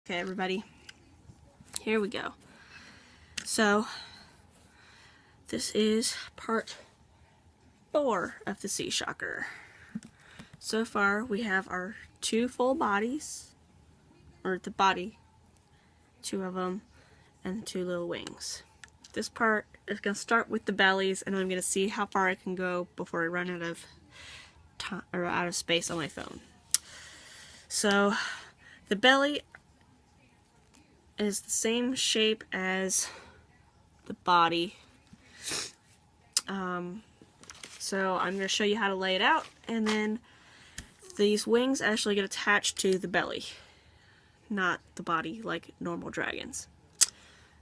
Okay, everybody, here we go. So, this is part 4 of the SeaShocker. So far, we have our 2 full bodies, or the body, 2 of them, and 2 little wings. This part is going to start with the bellies, and I'm going to see how far I can go before I run out of time, or out of space on my phone. So, the belly is the same shape as the body. So I'm going to show you how to lay it out, and then these wings actually get attached to the belly, not the body like normal dragons.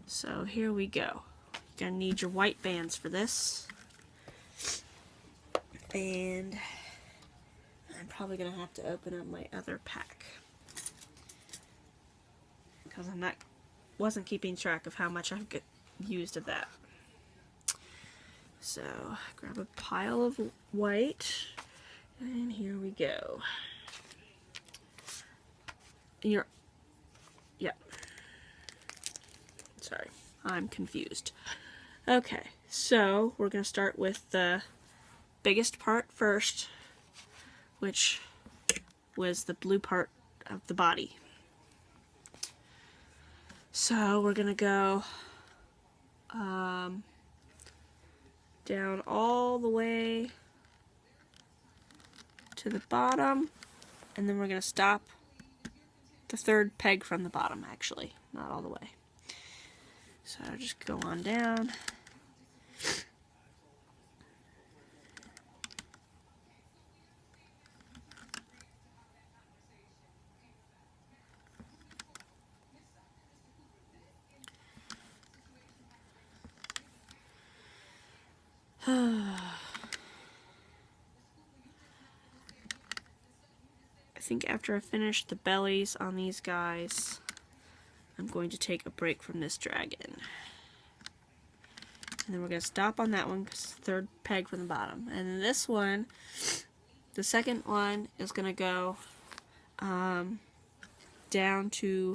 So here we go. You're going to need your white bands for this, and I'm probably going to have to open up my other pack because wasn't keeping track of how much I've used of that. So, grab a pile of white, and here we go. Sorry, I'm confused. Okay, so we're going to start with the biggest part first, which was the blue part of the body. So, we're going to go down all the way to the bottom, and then we're going to stop the 3rd peg from the bottom, actually, not all the way. So just go on down. I think after I finish the bellies on these guys, I'm going to take a break from this dragon. And then we're going to stop on that one because it's the 3rd peg from the bottom. And then this one, the 2nd one, is going to go down to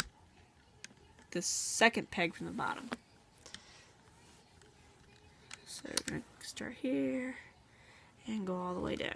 the 2nd peg from the bottom. So we're going to start here and go all the way down.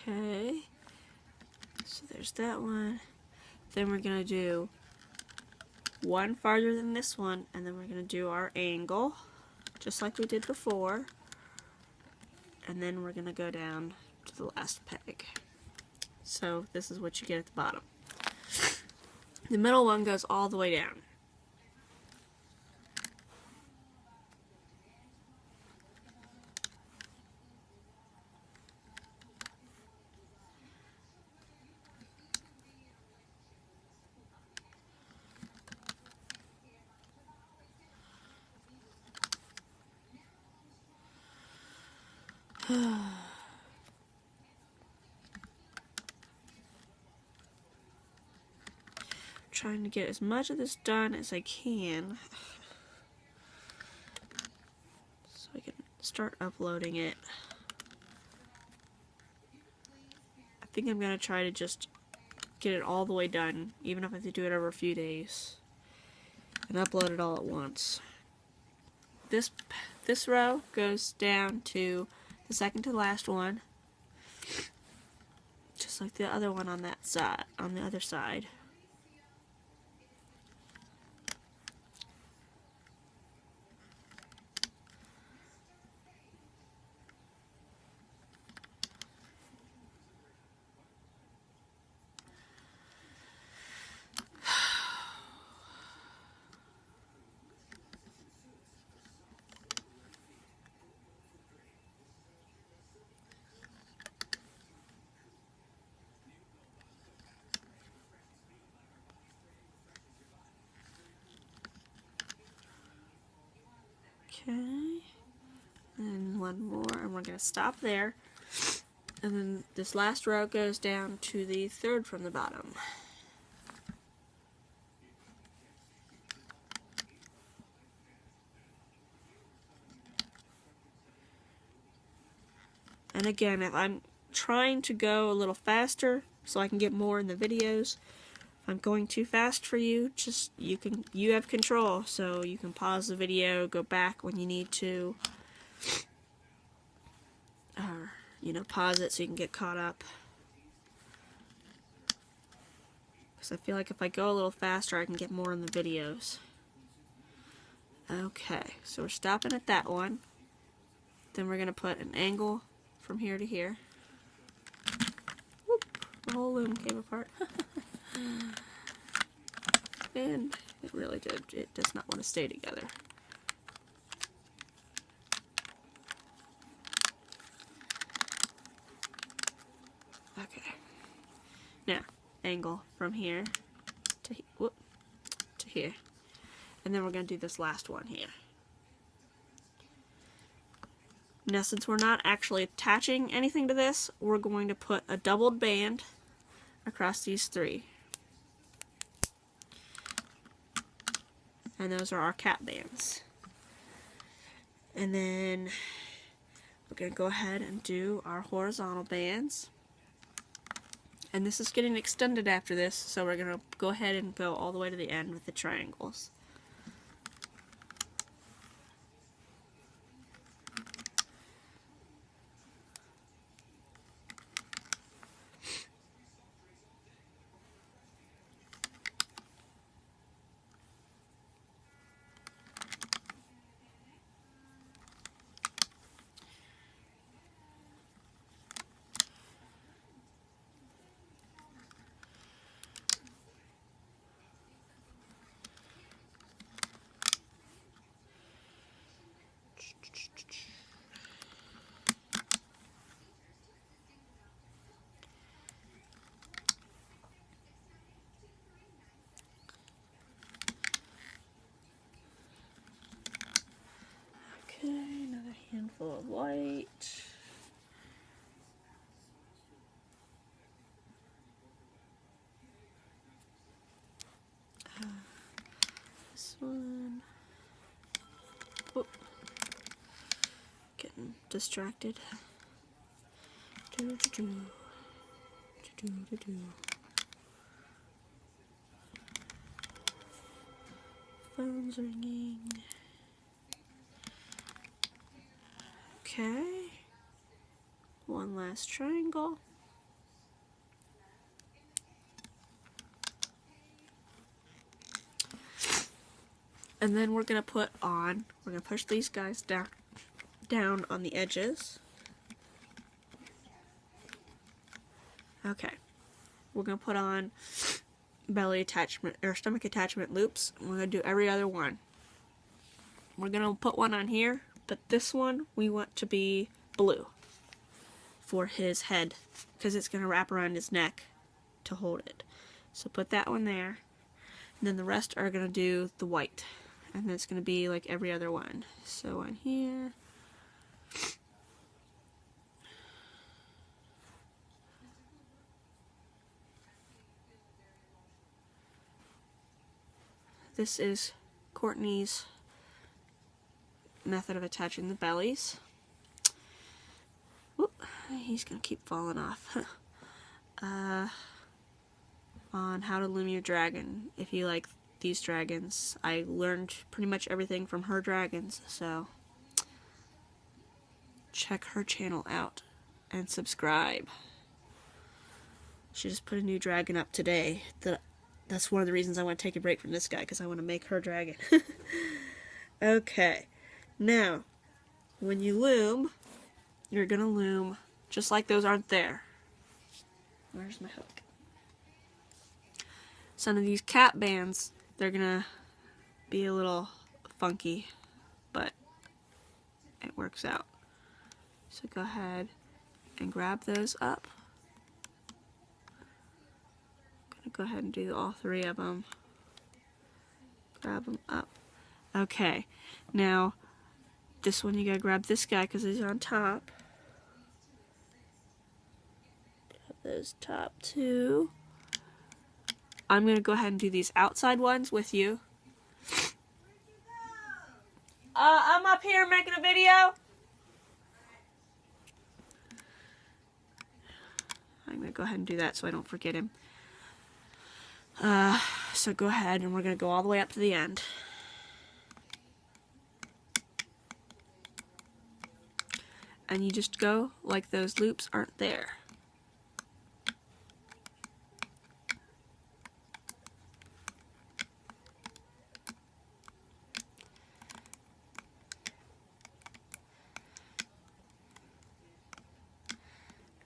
Okay, so there's that one. Then we're going to do one farther than this one, and then we're going to do our angle, just like we did before. And then we're going to go down to the last peg. So this is what you get at the bottom. The middle one goes all the way down. Trying to get as much of this done as I can so I can start uploading it. I think I'm going to try to just get it all the way done, even if I have to do it over a few days, and upload it all at once. This row goes down to the 2nd to last one, just like the other one on that side, on the other side. Okay, and one more, and we're going to stop there. And then this last row goes down to the third from the bottom. And again, if I'm trying to go a little faster so I can get more in the videos, if I'm going too fast for you, just you have control, so you can pause the video, go back when you need to, or pause it so you can get caught up. Because I feel like if I go a little faster, I can get more in the videos. Okay, so we're stopping at that one. Then we're going to put an angle from here to here. Whoop, the whole loom came apart. And it really did. It does not want to stay together. Okay. Now, angle from here to here. And then we're going to do this last one here. Now, since we're not actually attaching anything to this, we're going to put a doubled band across these three. And those are our cap bands. And then we're going to go ahead and do our horizontal bands. And this is getting extended after this, so we're going to go ahead and go all the way to the end with the triangles. Okay, another handful of white. This one. Whoop. Getting distracted. Phone's ringing. Okay. One last triangle. And then we're going to push these guys down on the edges. Okay. We're going to put on belly attachment, or stomach attachment loops. We're going to do every other one. We're going to put one on here, but this one we want to be blue for his head, because it's going to wrap around his neck to hold it. So put that one there, and then the rest are going to do the white. And then it's going to be like every other one. So on here. This is Courtney's method of attaching the bellies. Whoop, he's going to keep falling off. On how to loom your dragon. If you like these dragons, I learned pretty much everything from her dragons, so check her channel out and subscribe. She just put a new dragon up today. That's one of the reasons I want to take a break from this guy, because I want to make her dragon. Okay, now when you loom, you're gonna loom just like those aren't there. Where's my hook? Some of these cap bands, they're gonna be a little funky, but it works out. So go ahead and grab those up. I'm gonna go ahead and do all three of them. Grab them up. Okay, now this one you gotta grab this guy because he's on top. Grab those top two. I'm gonna go ahead and do these outside ones with you. I'm up here making a video. I'm gonna go ahead and do that so I don't forget him. So go ahead and we're gonna go all the way up to the end. And you just go like those loops aren't there.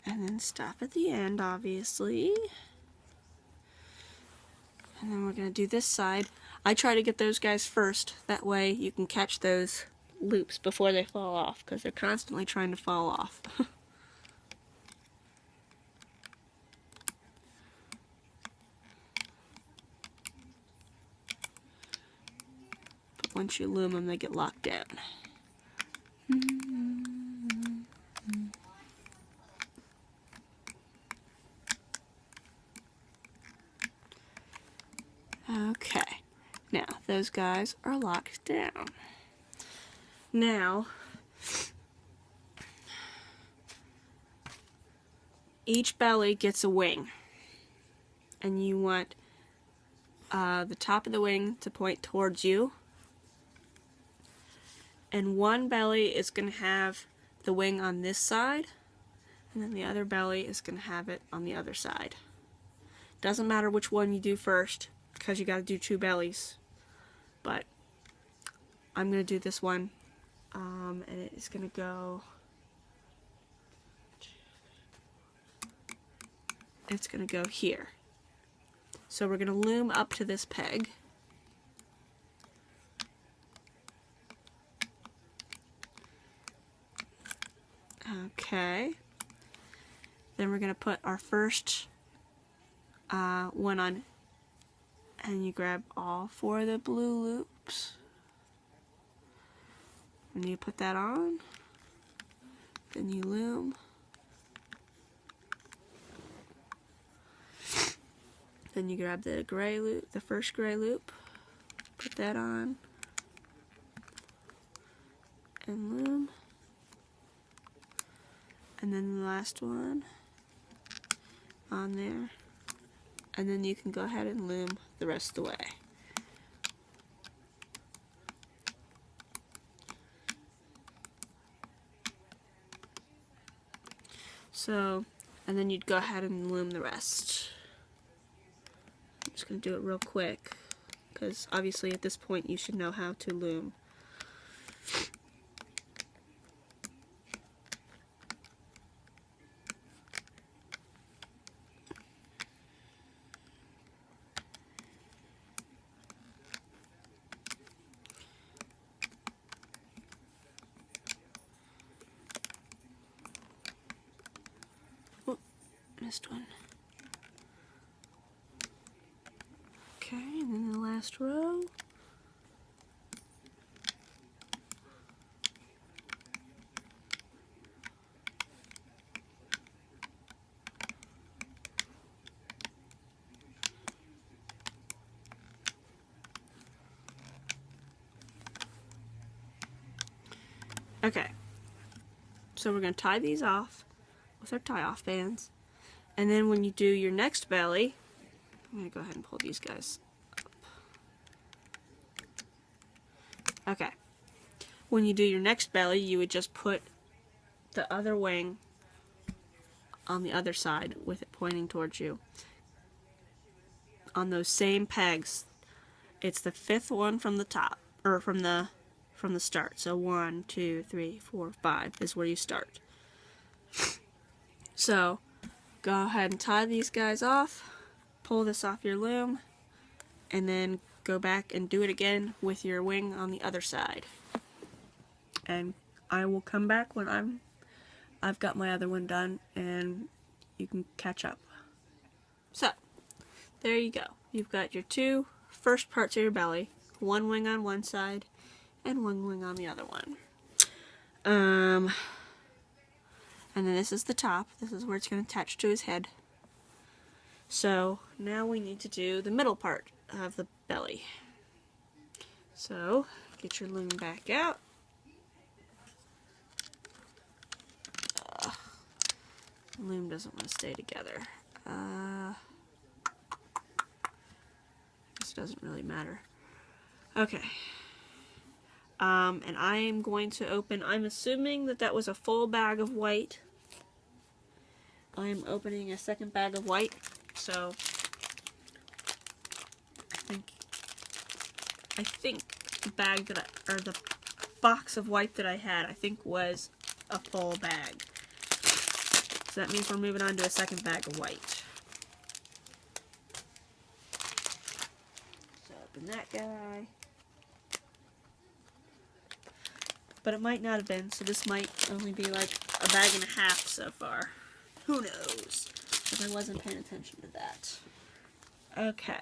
And then stop at the end, obviously. And then we're going to do this side. I try to get those guys first. That way you can catch those loops before they fall off, because they're constantly trying to fall off. But once you loom them, they get locked down. Okay, now those guys are locked down. Now, each belly gets a wing, and you want the top of the wing to point towards you, and one belly is going to have the wing on this side, and then the other belly is going to have it on the other side. Doesn't matter which one you do first, because you got to do two bellies, but I'm going to do this one, and it is going to go, it's going to go here. So we're going to loom up to this peg. Okay. Then we're going to put our first one on, and you grab all four of the blue loops. And you put that on. Then you loom. Then you grab the gray loop, the first gray loop, put that on, and loom. And then the last one on there. And then you can go ahead and loom the rest of the way. So, and then you'd go ahead and loom the rest. I'm just going to do it real quick, because obviously at this point you should know how to loom. Missed one. Okay, and then the last row. Okay, so we're going to tie these off with our tie-off bands. And then when you do your next belly, I'm going to go ahead and pull these guys up. Okay. When you do your next belly, you would just put the other wing on the other side with it pointing towards you. On those same pegs, it's the fifth one from the top, or from the start. So 1, 2, 3, 4, 5 is where you start. So go ahead and tie these guys off, pull this off your loom, and then go back and do it again with your wing on the other side. And I will come back when I've got my other one done, and you can catch up. So, there you go. You've got your two first parts of your belly, one wing on one side, and one wing on the other one. And then this is the top. This is where it's going to attach to his head. So now we need to do the middle part of the belly. So get your loom back out. Loom doesn't want to stay together. This doesn't really matter. Okay. And I am going to open, I'm assuming that that was a full bag of white. I am opening a second bag of white, so I think the bag that or the box of white that I had, I think was a full bag. So that means we're moving on to a second bag of white. So open that guy. But it might not have been, so this might only be like a bag and a half so far. Who knows? Because I wasn't paying attention to that. Okay.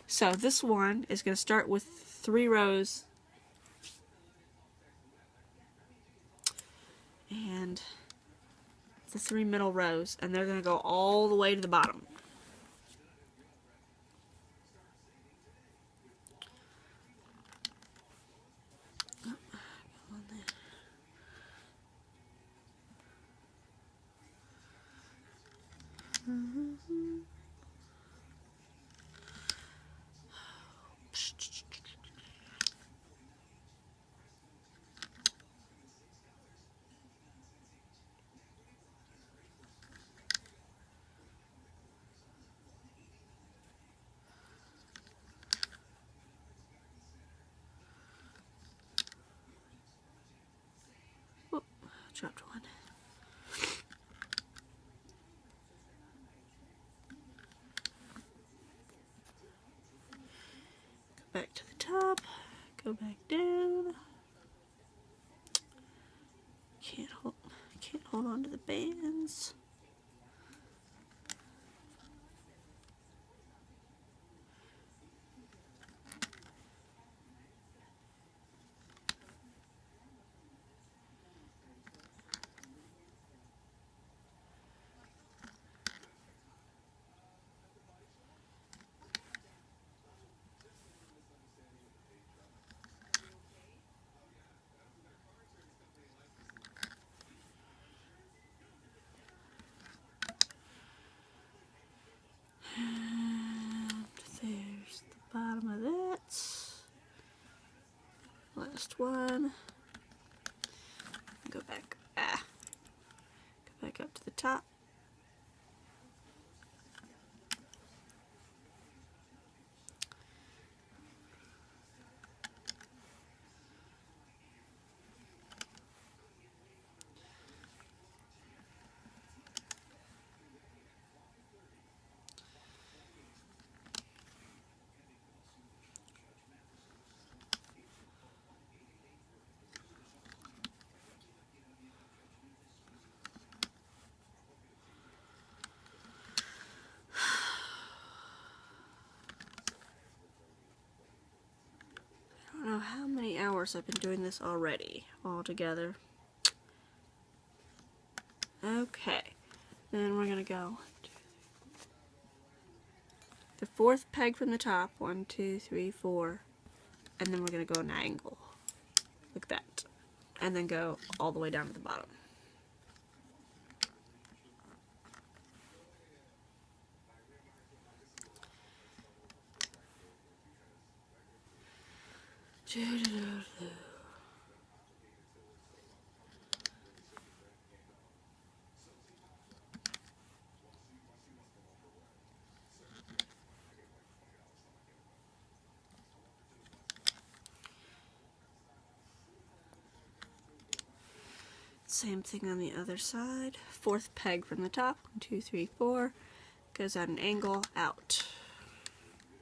So this one is going to start with 3 rows. And the 3 middle rows. And they're going to go all the way to the bottom. Oh, dropped one. Go back to the top. Go back down. Can't hold on to the bands. There's the bottom of that. Last one. Go back. Go back up to the top. I don't know how many hours I've been doing this already, all together. Okay, then we're gonna go the 4th peg from the top, 1, 2, 3, 4, and then we're gonna go an angle, like that, and then go all the way down to the bottom. Same thing on the other side. 4th peg from the top, 1, 2, 3, 4, goes at an angle, out,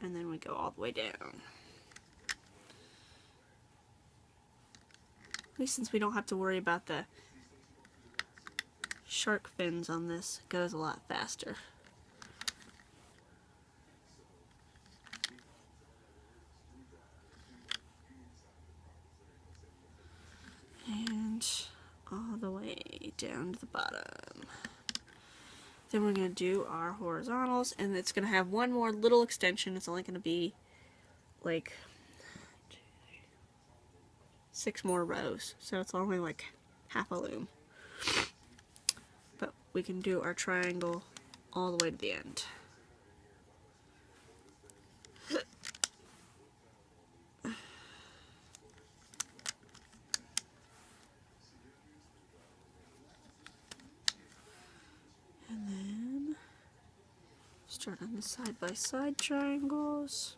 and then we go all the way down. At least since we don't have to worry about the shark fins on this, it goes a lot faster. And down to the bottom. Then we're going to do our horizontals, and it's going to have one more little extension. It's only going to be like 6 more rows, so it's only like half a loom. But we can do our triangle all the way to the end. And then start on the side-by-side triangles.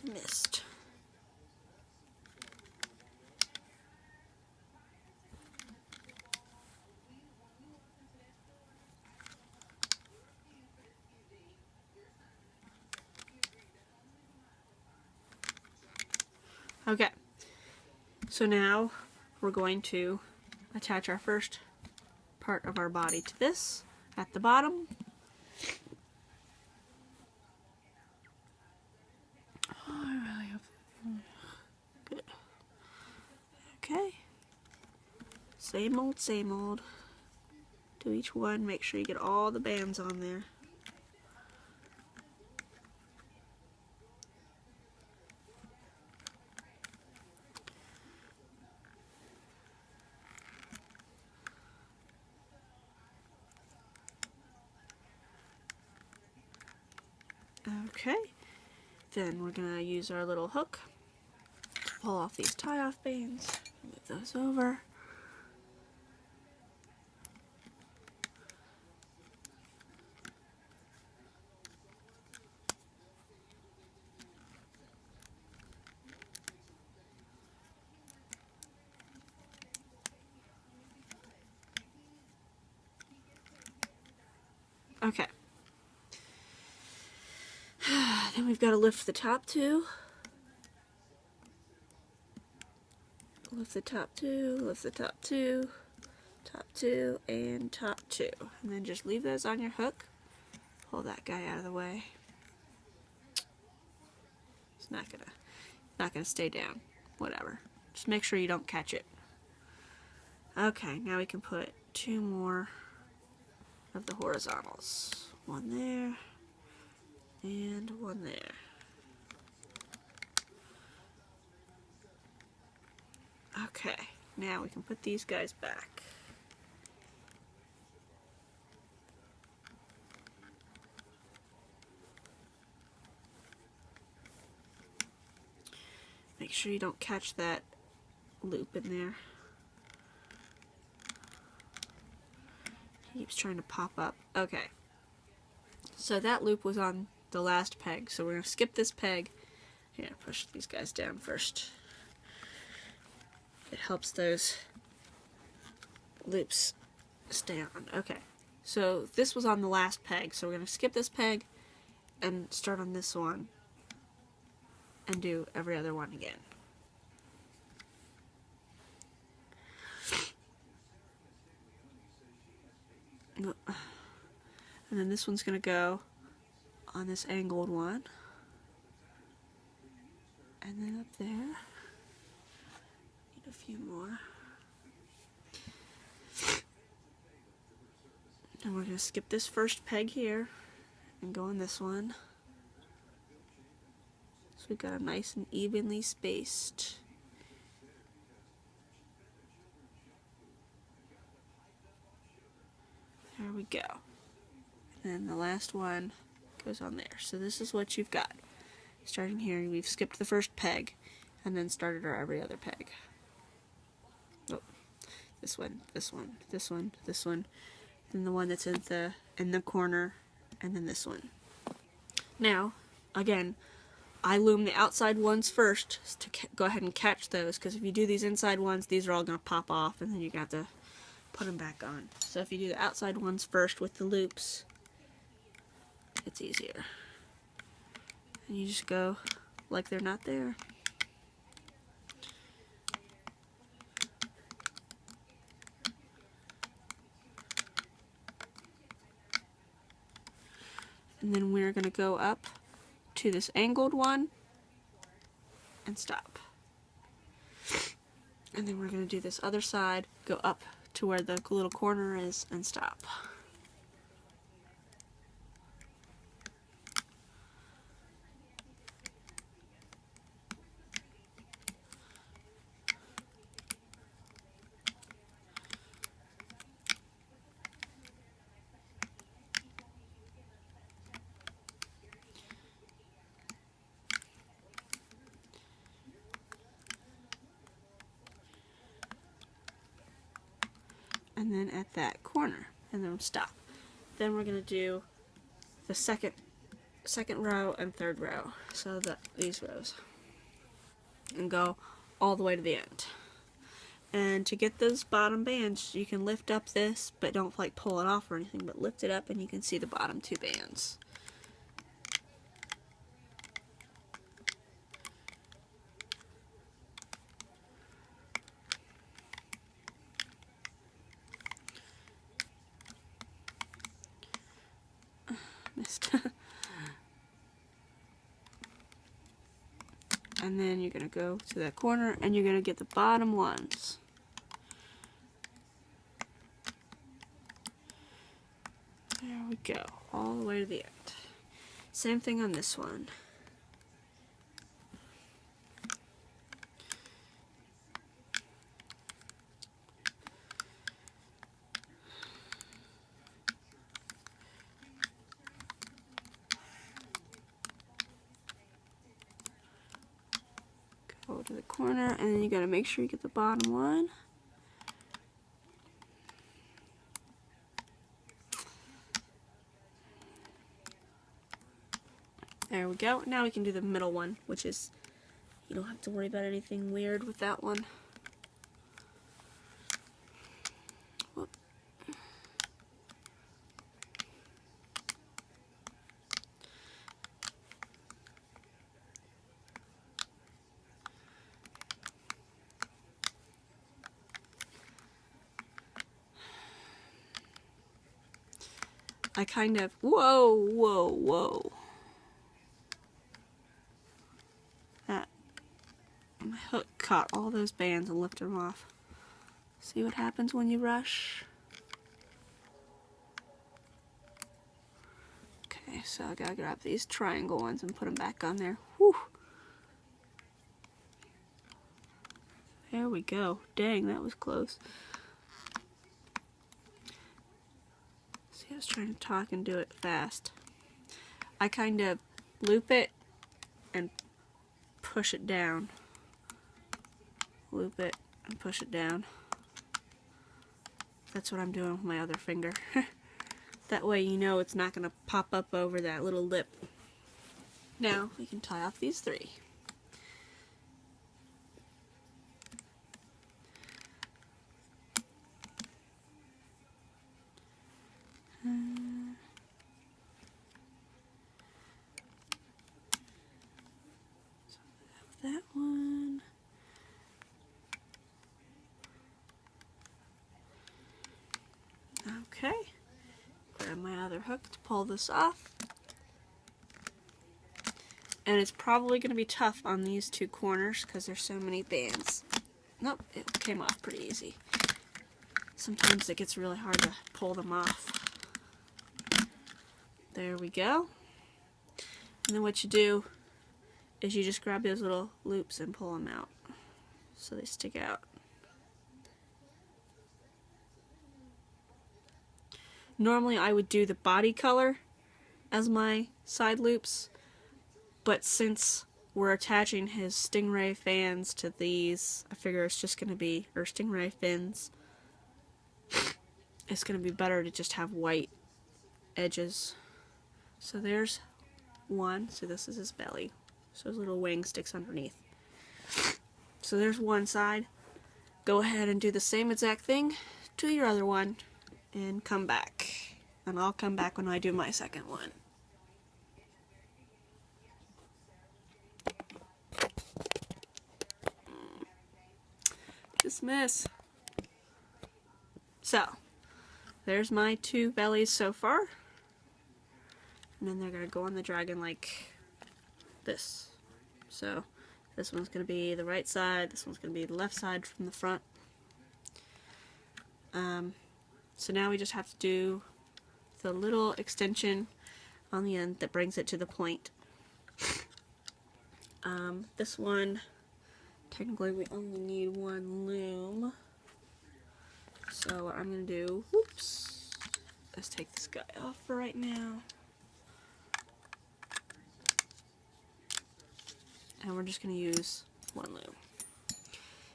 Missed. Okay, so now we're going to attach our first part of our body to this at the bottom. Oh, I really hope. Good. Okay. Same old, same old. Do each one. Make sure you get all the bands on there. Okay. Then we're going to use our little hook to pull off these tie-off bands. Move those over. Okay. Then we've got to lift the top two. Lift the top two, lift the top two, top two, and top two. And then just leave those on your hook. Pull that guy out of the way. It's not gonna stay down. Whatever. Just make sure you don't catch it. Okay, now we can put 2 more of the horizontals. 1 there, and 1 there. Okay, now we can put these guys back. Make sure you don't catch that loop in there. He keeps trying to pop up. Okay. So that loop was on the last peg, so we're going to skip this peg. Here, push these guys down first. It helps those loops stay on. Okay, so this was on the last peg, so we're going to skip this peg and start on this one and do every other one again. And then this one's going to go on this angled one. And then up there. Need a few more. And we're going to skip this first peg here and go on this one. So we've got them nice and evenly spaced. There we go. And then the last one goes on there. So this is what you've got. Starting here, we've skipped the first peg and then started our every other peg. Oh, this one, this one, this one, this one, then the one that's in the corner, and then this one. Now, again, I loom the outside ones first to go ahead and catch those, because if you do these inside ones, these are all going to pop off, and then you're going to have to put them back on. So if you do the outside ones first with the loops, it's easier. And you just go like they're not there. And then we're going to go up to this angled one and stop. And then we're going to do this other side, go up to where the little corner is and stop. And then at that corner, and then stop. Then we're going to do the second row and third row, so that these rows, and go all the way to the end. And to get those bottom bands, you can lift up this, but don't like pull it off or anything, but lift it up and you can see the bottom two bands. Missed. And then you're going to go to that corner and you're going to get the bottom ones. There we go, all the way to the end. Same thing on this one. Go to the corner, and then you gotta make sure you get the bottom one. There we go. Now we can do the middle one, which is, you don't have to worry about anything weird with that one. Whoop. I kind of, whoa. That, my hook caught all those bands and lifted them off. See what happens when you rush? Okay, so I gotta grab these triangle ones and put them back on there. Whew. There we go. Dang, that was close. I was trying to talk and do it fast. I kind of loop it and push it down. Loop it and push it down. That's what I'm doing with my other finger. That way you know it's not going to pop up over that little lip. Now we can tie off these three. That one. Okay. Grab my other hook to pull this off. And it's probably going to be tough on these two corners because there's so many bands. Nope, it came off pretty easy. Sometimes it gets really hard to pull them off. There we go. And then what you do is you just grab those little loops and pull them out so they stick out. Normally I would do the body color as my side loops, but since we're attaching his stingray fans to these, I figure it's just going to be, or stingray fins, it's going to be better to just have white edges. So there's one, so this is his belly. So his little wing sticks underneath. So there's one side. Go ahead and do the same exact thing to your other one and come back. And I'll come back when I do my second one. this mess. So, there's my 2 bellies so far. And then they're going to go on the dragon like this. So, this one's going to be the right side, this one's going to be the left side from the front. So now we just have to do the little extension on the end that brings it to the point. This one, technically we only need 1 loom. So what I'm going to do, whoops, let's take this guy off for right now. And we're just going to use 1 loom,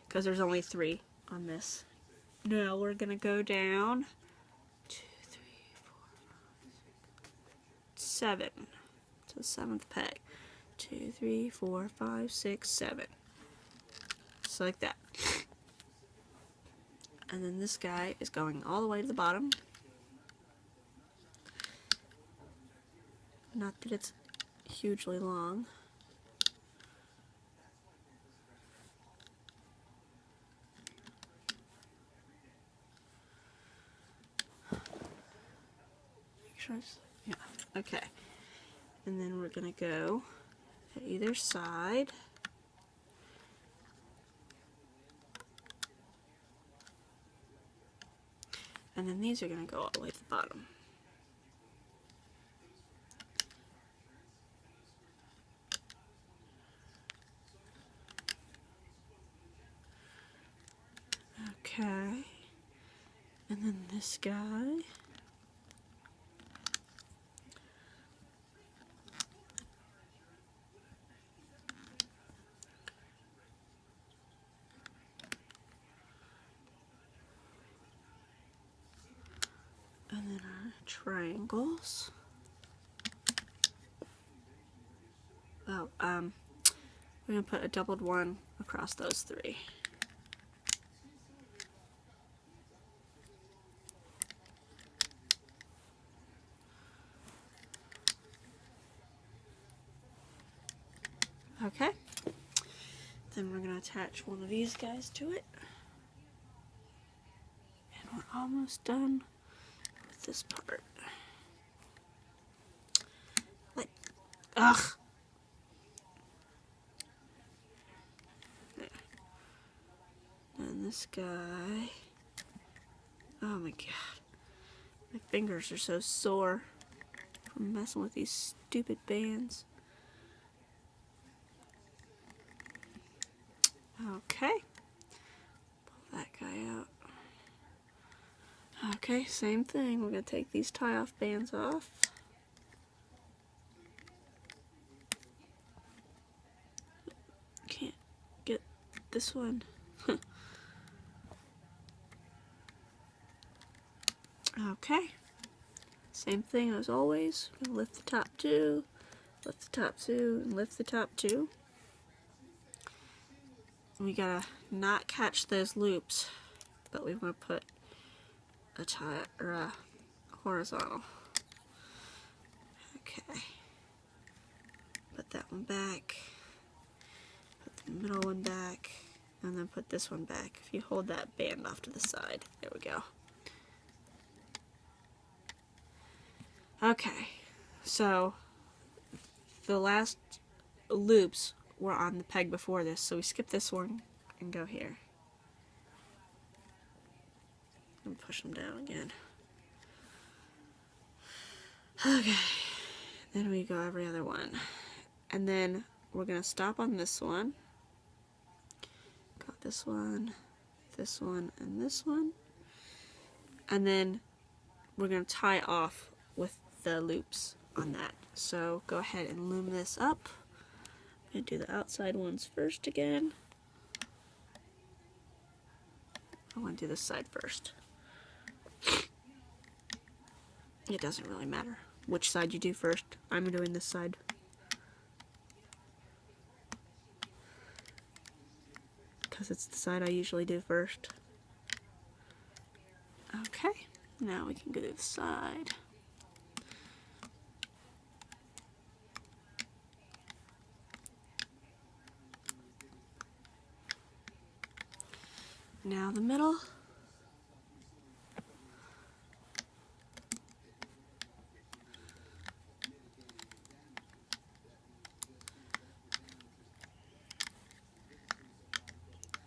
because there's only 3 on this. Now we're going to go down 2, 3, 4, 5, 6, 7 to the 7th peg. 2, 3, 4, 5, 6, 7. Just like that. And then this guy is going all the way to the bottom. Not that it's hugely long. Yeah, okay. And then we're going to go at either side. And then these are going to go all the way to the bottom. Okay. And then this guy. And then our triangles. Oh, we're going to put a doubled one across those 3. Okay. Then we're going to attach one of these guys to it. And we're almost done with this part. Like, ugh! There. And this guy. Oh my god. My fingers are so sore from messing with these stupid bands. Okay. Pull that guy out. Okay, same thing. We're going to take these tie-off bands off. Can't get this one. Okay. Same thing as always. We're going to lift the top 2, lift the top 2, and lift the top 2. We gotta not catch those loops, but we want to put a tie or a horizontal. Okay. Put that one back. Put the middle one back, and then put this one back. If you hold that band off to the side, there we go. Okay, so the last loops were on the peg before this, so we skip this one and go here. And push them down again. Okay, then we go every other one. And then we're going to stop on this one. Got this one, and this one. And then we're going to tie off with the loops on that. So go ahead and loom this up. I'm going to do the outside ones first again. I want to do this side first. It doesn't really matter which side you do first. I'm doing this side. Because it's the side I usually do first. Okay, now we can go to the side. Now the middle.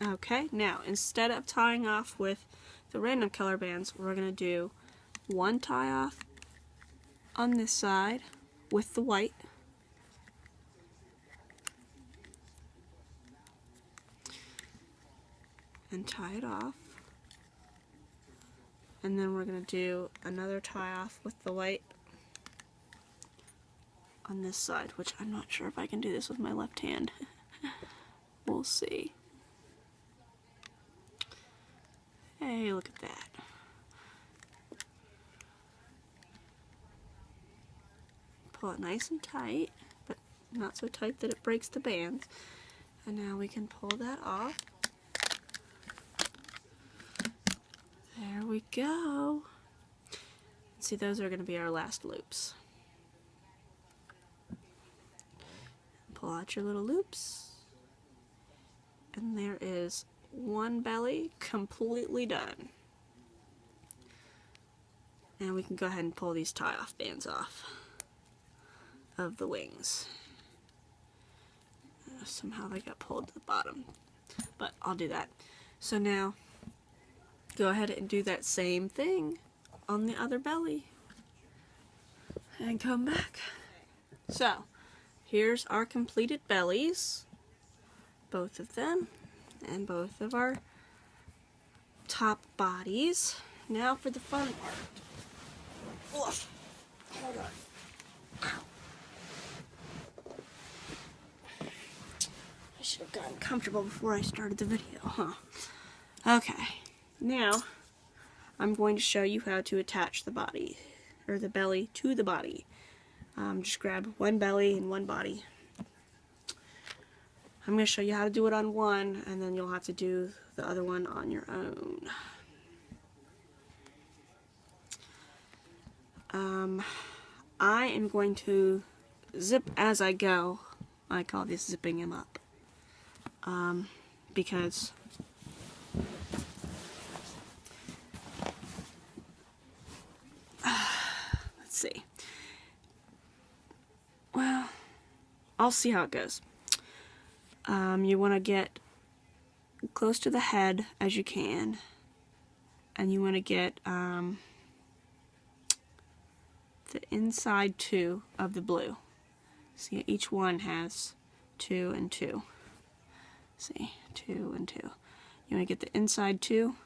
Okay, now instead of tying off with the random color bands, we're going to do one tie off on this side with the white, and tie it off, and then we're going to do another tie off with the white on this side, which I'm not sure if I can do this with my left hand. We'll see. Hey, look at that. Pull it nice and tight, but not so tight that it breaks the bands. And now we can pull that off. There we go. See, those are going to be our last loops. Pull out your little loops. And there is one belly completely done. And we can go ahead and pull these tie-off bands off of the wings. Somehow they got pulled to the bottom, but I'll do that. So now, go ahead and do that same thing on the other belly. And come back. So, here's our completed bellies. Both of them. And both of our top bodies. Now for the fun part. Oof. Hold on. Ow. I should have gotten comfortable before I started the video, huh? Okay. Now, I'm going to show you how to attach the body, or the belly, to the body. Just grab one belly and one body. I'm going to show you how to do it on one, and then you'll have to do the other one on your own. I am going to zip as I go. I call this zipping him up. Because let's see. Well, I'll see how it goes. You want to get close to the head as you can, and you want to get the inside two of the blue. See, each one has 2 and 2. See, 2 and 2. You want to get the inside two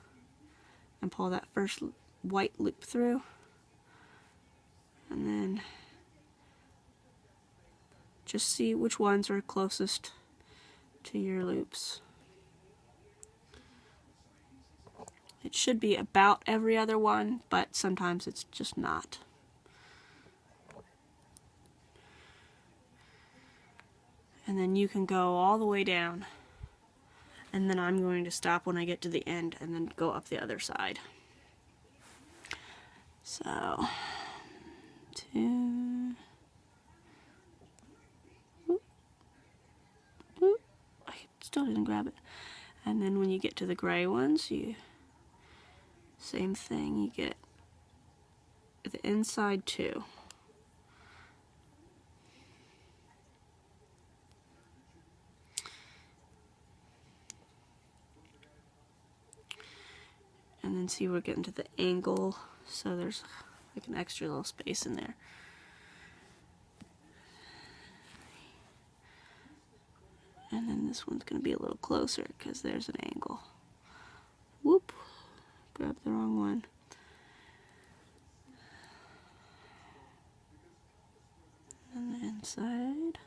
and pull that first white loop through, and then just see which ones are closest to your loops. It should be about every other one, but sometimes it's just not. And then you can go all the way down, and then I'm going to stop when I get to the end and then go up the other side. So 2, whoop, whoop. I still didn't grab it. And then when you get to the gray ones, you same thing, you get the inside two. And then see, we're getting to the angle, so there's like an extra little space in there. And then this one's going to be a little closer because there's an angle. Whoop! Grabbed the wrong one. And the inside.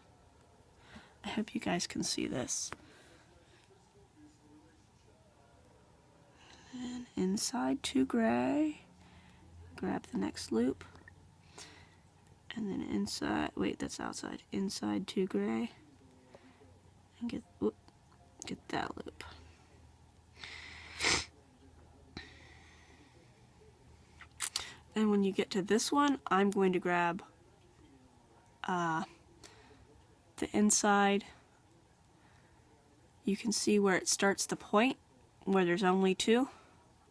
I hope you guys can see this. And inside two gray. Grab the next loop. And then inside, wait, that's outside. Inside two gray. And get that loop. And when you get to this one, I'm going to grab the inside. You can see where it starts the point where there's only 2,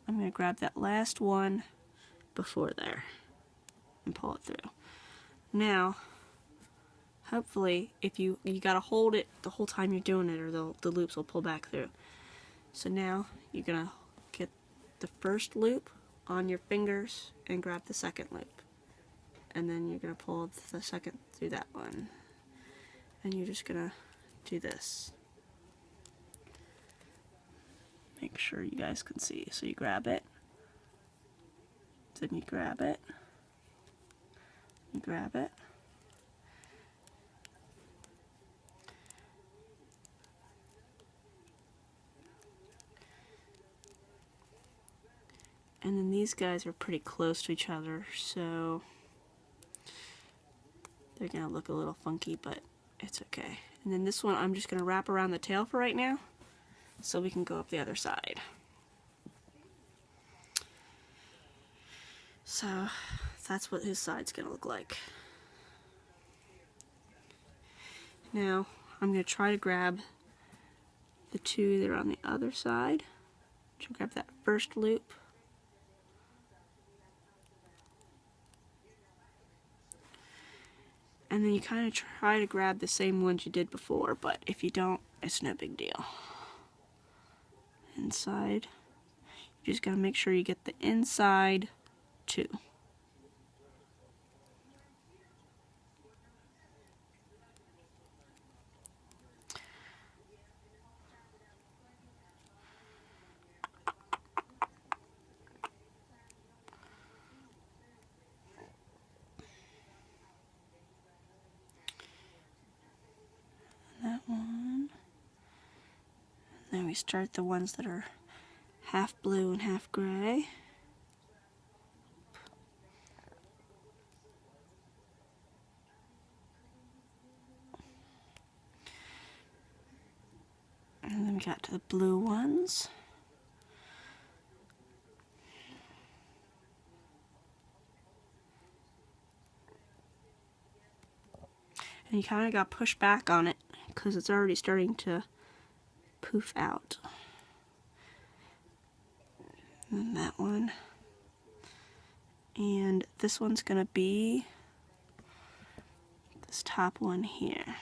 I'm going to grab that last one before there and pull it through. Now, hopefully, if you got to hold it the whole time you're doing it, or the loops will pull back through. So now you're going to get the first loop on your fingers and grab the second loop. And then you're going to pull the second through that one. And you're just going to do this. Make sure you guys can see. So you grab it, then you grab it, you grab it, and then these guys are pretty close to each other, so they're gonna look a little funky, but it's okay. And then this one I'm just gonna wrap around the tail for right now, so we can go up the other side. So that's what his side's gonna look like. Now I'm gonna try to grab the 2 that are on the other side. So grab that first loop. And then you kind of try to grab the same ones you did before, but if you don't, it's no big deal. Inside. You just gotta make sure you get the inside 2. That one. Then we start the ones that are half blue and half gray. And then we got to the blue ones. And you kind of got to push back on it because it's already starting to poof out. And that one. And this one's going to be this top one here.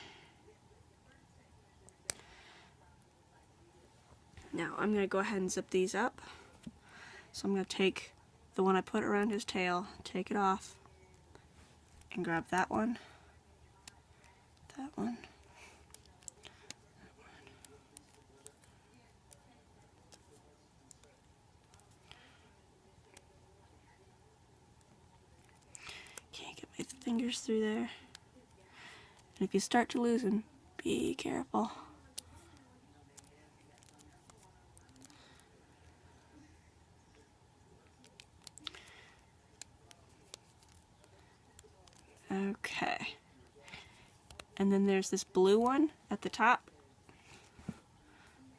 Now I'm going to go ahead and zip these up. So I'm going to take the one I put around his tail, take it off, and grab that one. That one. Can't get my fingers through there. And if you start to lose them, be careful. Okay. And then there's this blue one at the top. I'm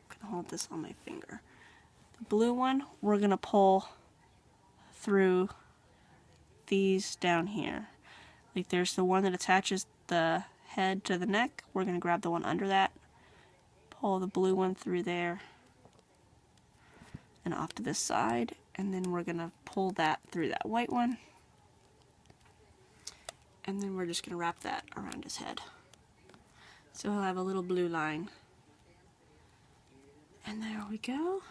gonna hold this on my finger. The blue one, we're gonna pull through these down here. Like there's the one that attaches the head to the neck. We're gonna grab the one under that, pull the blue one through there and off to this side, and then we're gonna pull that through that white one. And then we're just gonna wrap that around his head. So he'll have a little blue line. And there we go.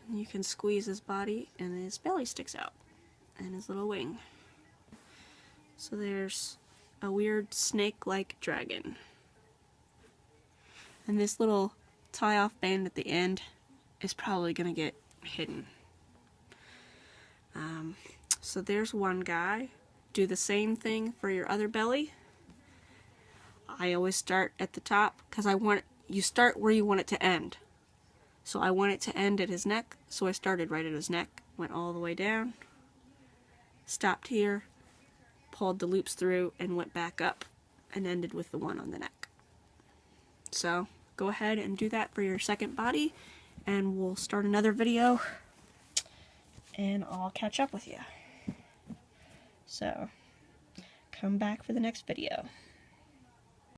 And you can squeeze his body and his belly sticks out. And his little wing. So there's a weird snake-like dragon. And this little tie-off band at the end is probably gonna get hidden. So there's one guy. Do the same thing for your other belly. I always start at the top because you start where you want it to end. So I want it to end at his neck, so I started right at his neck, went all the way down, stopped here, pulled the loops through, and went back up and ended with the one on the neck. So go ahead and do that for your second body, and we'll start another video, and I'll catch up with you. So come back for the next video.